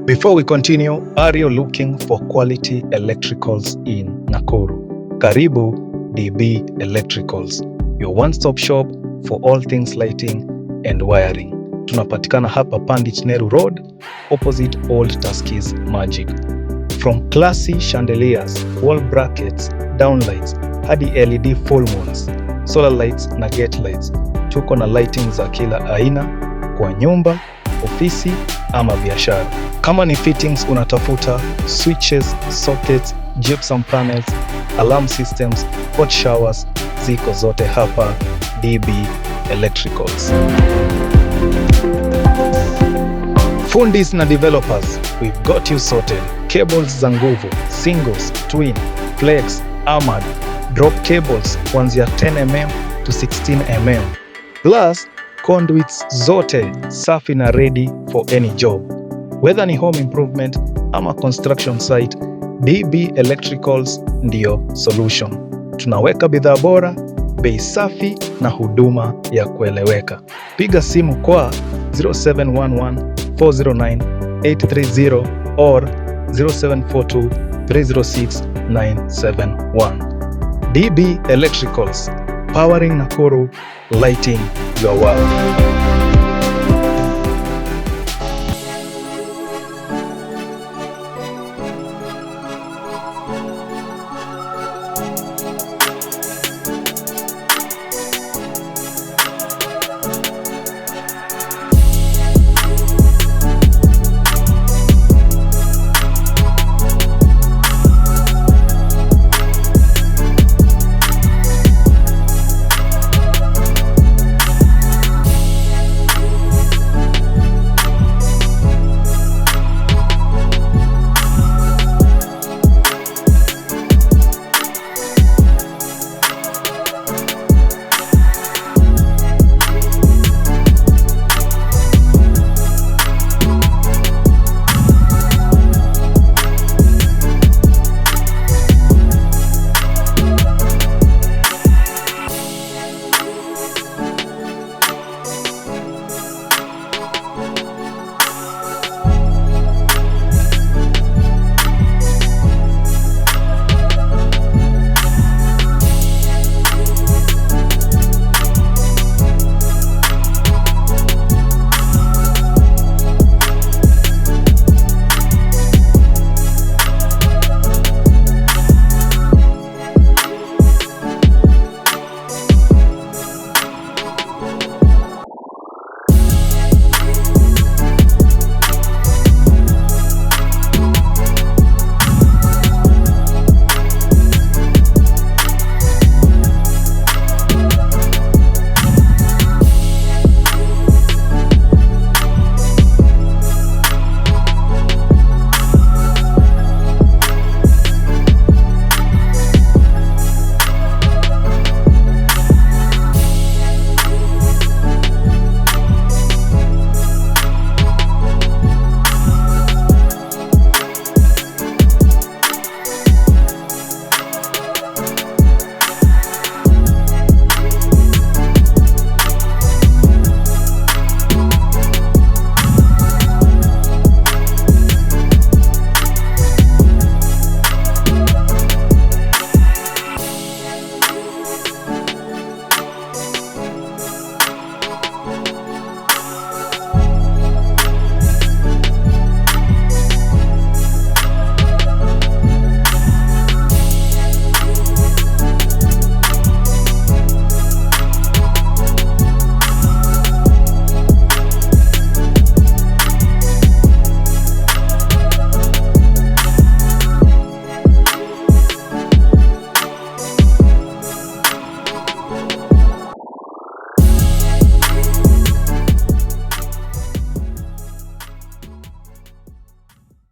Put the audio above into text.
Before we continue, are you looking for quality electricals in Nakuru? Karibu DB Electricals, your one-stop shop for all things lighting and wiring. Tunapatikana hapa Pandit Nehru Road, opposite Old Tuskys Magic. From classy chandeliers, wall brackets, downlights, hadi LED full moons, solar lights na gate lights. Tuko na lighting za kila aina kwa nyumba, ofisi ama biashara. Kama ni fittings unatafuta switches, sockets, gypsum panels, alarm systems, hot showers, ziko zote hapa DB Electricals. Fundis na developers, we've got you sorted. Cables za nguvu, singles, twin, flex, armored, drop cables kuanzia 10mm to 16mm. Plus, conduits zote safi na ready for any job. Whether ni home improvement ama construction site, DB Electricals ndio solution. Tunaweka bidhaa bora, bei safi na huduma ya kueleweka. Piga simu kwa 0711-409-830 or 0742-306-971. DB Electricals, powering Nakuru, lighting your world.